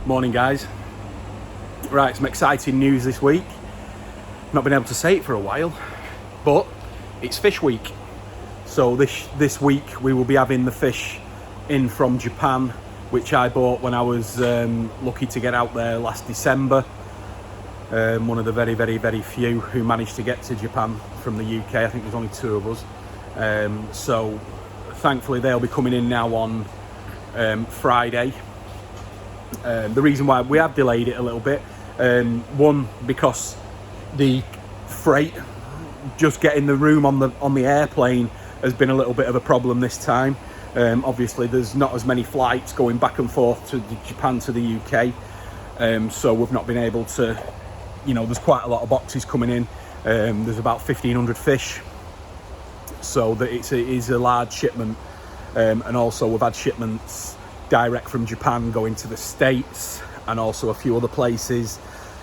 Morning guys. Right, some exciting news this week. Not been able to say it for a while, but it's fish week. So this week we will be having the fish in from Japan, which I bought when I was lucky to get out there last December. One of the very few who managed to get to Japan from the UK. I think there's only 2 of us. So thankfully they'll be coming in now on Friday. The reason why we have delayed it a little bit, one, because the freight, just getting the room on the airplane has been a little bit of a problem this time. Obviously there's not as many flights going back and forth to Japan to the UK, so we've not been able to, there's quite a lot of boxes coming in. There's about 1,500 fish, so that it is a large shipment, and also we've had shipments direct from Japan going to the States and also a few other places,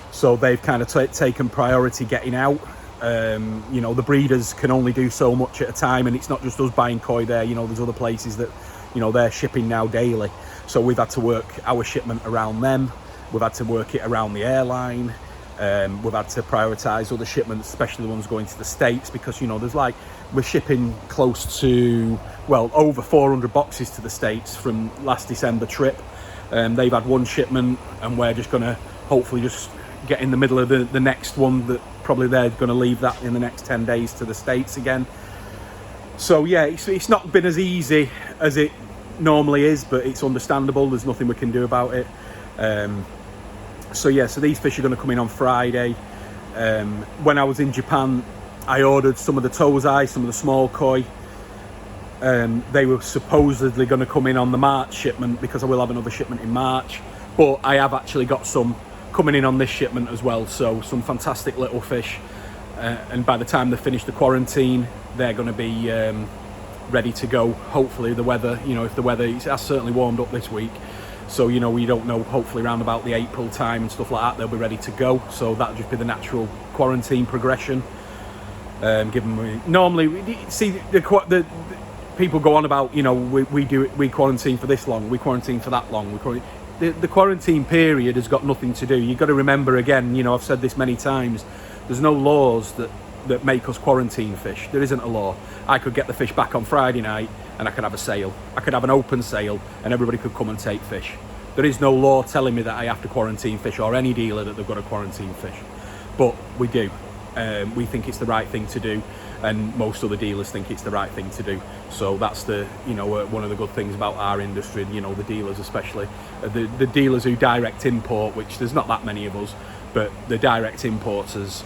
so they've kind of taken priority getting out. The breeders can only do so much at a time, and it's not just us buying koi there. There's other places that they're shipping now daily, so we've had to work our shipment around them. We've had to work it around the airline. We've had to prioritize other shipments, especially the ones going to the States, because we're shipping close to over 400 boxes to the States from last December trip. They've had one shipment, and we're just going to hopefully just get in the middle of the next one, that probably they're going to leave that in the next 10 days to the States again. So yeah, it's not been as easy as it normally is, but it's understandable. There's nothing we can do about it. So these fish are going to come in on Friday. When I was in Japan, I ordered some of the tozai, some of the small koi. They were supposedly going to come in on the March shipment, because I will have another shipment in March, but I have actually got some coming in on this shipment as well. So some fantastic little fish, and by the time they finish the quarantine, they're going to be ready to go. Hopefully the weather, if the weather, it has certainly warmed up this week, so we don't know, hopefully around about the April time and stuff like that, they'll be ready to go. So that'll just be the natural quarantine progression. Normally the people go on about, we quarantine for this long, we quarantine for that long, the quarantine period has got nothing to do. You've got to remember, again, I've said this many times, there's no laws that make us quarantine fish. There isn't a law. I could get the fish back on Friday night and I could have a sale. I could have an open sale and everybody could come and take fish. There is no law telling me that I have to quarantine fish, or any dealer that they've got to quarantine fish. But we do. We think it's the right thing to do, and most other dealers think it's the right thing to do. So that's the one of the good things about our industry, the dealers, especially the dealers who direct import, which there's not that many of us, but the direct importers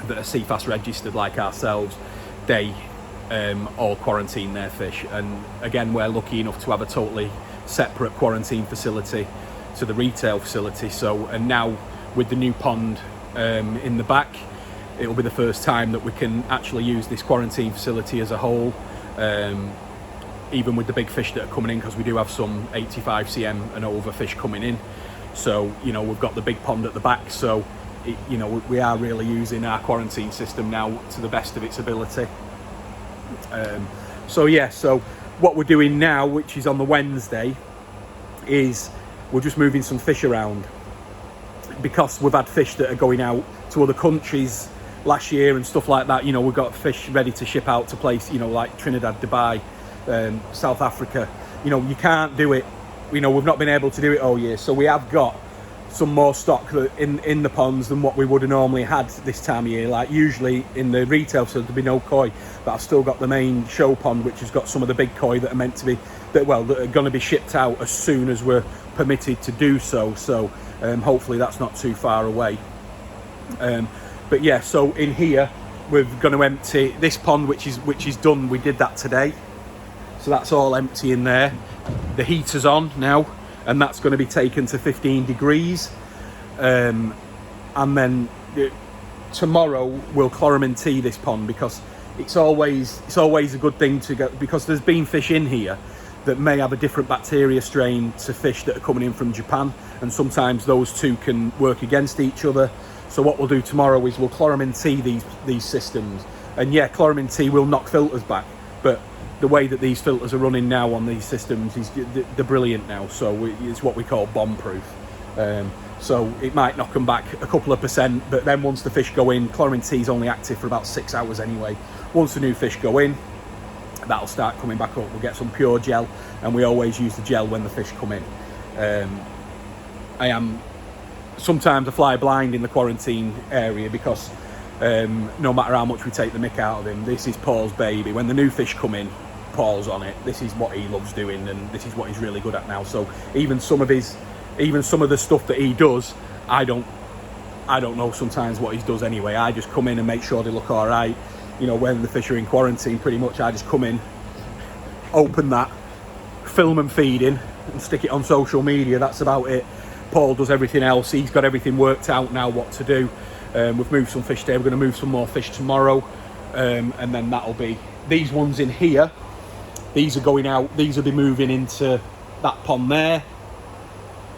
that are CFAS registered like ourselves, they all quarantine their fish. And again, we're lucky enough to have a totally separate quarantine facility to the retail facility. So, and now with the new pond in the back, it'll be the first time that we can actually use this quarantine facility as a whole, even with the big fish that are coming in, because we do have some 85 cm and over fish coming in. So we've got the big pond at the back, so we are really using our quarantine system now to the best of its ability. So what we're doing now, which is on the Wednesday, is we're just moving some fish around, because we've had fish that are going out to other countries last year and stuff like that. We've got fish ready to ship out to places, like Trinidad, Dubai, South Africa. You can't do it. We've not been able to do it all year, so we have got some more stock in the ponds than what we would have normally had this time of year. Like usually in the retail, so there'd be no koi, but I've still got the main show pond, which has got some of the big koi that are meant to be, that are going to be shipped out as soon as we're permitted to do so. So hopefully that's not too far away. But yeah, so in here we're going to empty this pond, which is done. We did that today, so that's all empty in there. The heater's on now, and that's going to be taken to 15 degrees, and then tomorrow we'll chloramine tea this pond, because it's always a good thing to go, because there's been fish in here that may have a different bacteria strain to fish that are coming in from Japan, and sometimes those two can work against each other. So what we'll do tomorrow is we'll chloramine tea these systems, and yeah, chloramine tea will knock filters back, but the way that these filters are running now on these systems is they're brilliant now. So it's what we call bomb proof. So it might knock them back a couple of percent, but then once the fish go in, Chlorine-T is only active for about 6 hours anyway. Once the new fish go in, that'll start coming back up. We'll get some pure gel, and we always use the gel when the fish come in. Sometimes I fly blind in the quarantine area because no matter how much we take the mick out of him, this is Paul's baby. When the new fish come in, Paul's on it. This is what he loves doing, and this is what he's really good at now. So even some of the stuff that he does, I don't know sometimes what he does anyway. I just come in and make sure they look all right. You know, when the fish are in quarantine, pretty much I just come in, open that, film and feeding, and stick it on social media. That's about it. Paul does everything else. He's got everything worked out now what to do. We've moved some fish today. We're going to move some more fish tomorrow, and then that'll be these ones in here. These are going out. These will be moving into that pond there.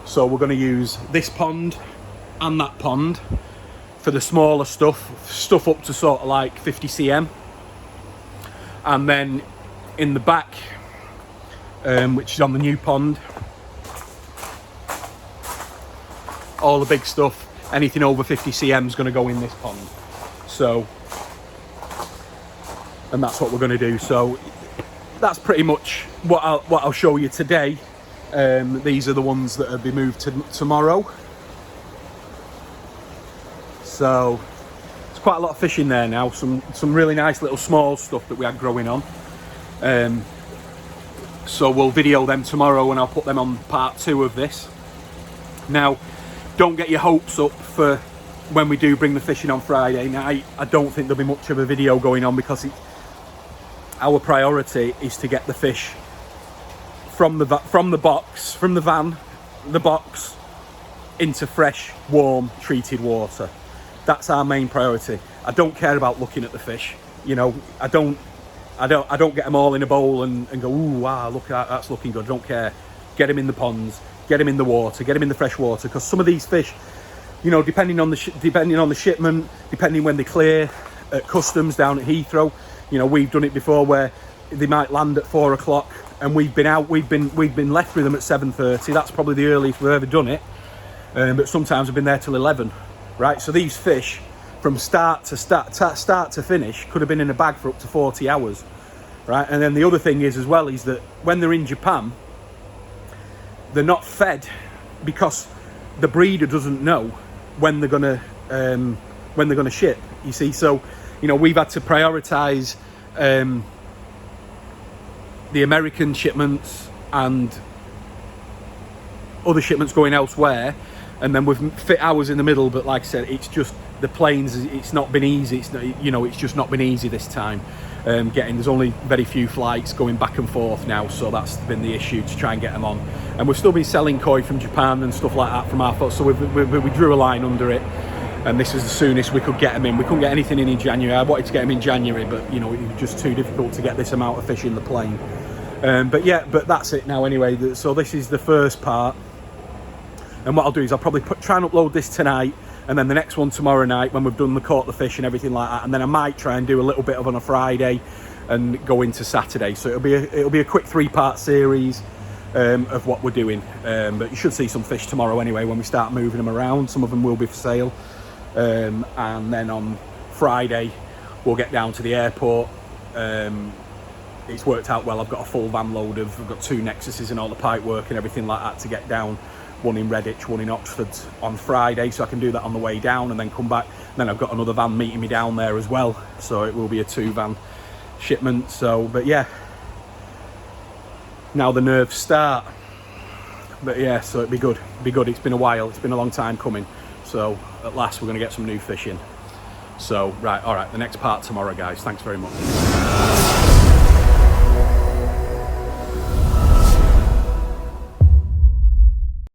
So we're going to use this pond and that pond for the smaller stuff up to sort of like 50 cm. And then in the back, which is on the new pond, all the big stuff, anything over 50 cm is going to go in this pond. So, and that's what we're going to do. So that's pretty much what I'll show you today. These are the ones that will be moved to tomorrow. So there's quite a lot of fish in there now. Some really nice little small stuff that we had growing on. So we'll video them tomorrow, and I'll put them on part 2 of this. Now, don't get your hopes up for when we do bring the fish in on Friday night. I don't think there'll be much of a video going on because our priority is to get the fish from the box into fresh, warm, treated water. That's our main priority. I don't care about looking at the fish. You know, I don't get them all in a bowl and go, ooh, wow, look at that, that's looking good. I don't care. Get them in the ponds, get them in the water, get them in the fresh water, because some of these fish, you know, depending on the shipment, depending when they clear at customs down at Heathrow, you know, we've done it before where they might land at 4 o'clock and we've been left with them at 7:30. That's probably the earliest we've ever done it. But sometimes we've been there till 11, right? So these fish, from start to finish, could have been in a bag for up to 40 hours, right? And then the other thing is as well is that when they're in Japan, they're not fed because the breeder doesn't know when they're gonna ship. You see, so you know we've had to prioritise the American shipments and other shipments going elsewhere, and then we've fit ours in the middle. But like I said, it's just the planes. It's not been easy. It's just not been easy this time. There's only very few flights going back and forth now, so that's been the issue to try and get them on. And we've still been selling koi from Japan and stuff like that from our foot, so we drew a line under it, and this is the soonest we could get them in. We couldn't get anything in January. I wanted to get them in January, but you know it was just too difficult to get this amount of fish in the plane. But that's it now anyway. So this is the first part, and what I'll do is I'll probably try and upload this tonight, and then the next one tomorrow night when we've caught the fish and everything like that, and then I might try and do a little bit of on a Friday and go into Saturday. So it'll be a quick 3-part series of what we're doing. But you should see some fish tomorrow anyway when we start moving them around. Some of them will be for sale, and then on Friday we'll get down to the airport. It's worked out well. I've got a full van load I've got 2 Nexuses and all the pipe work and everything like that to get down. One in Redditch, one in Oxford on Friday, so I can do that on the way down and then come back. And then I've got another van meeting me down there as well, so it will be a 2-van shipment. So, but yeah, now the nerves start. But yeah, so it'd be good. It's been a while. It's been a long time coming. So at last we're going to get some new fish in. So right, all right. The next part tomorrow, guys. Thanks very much.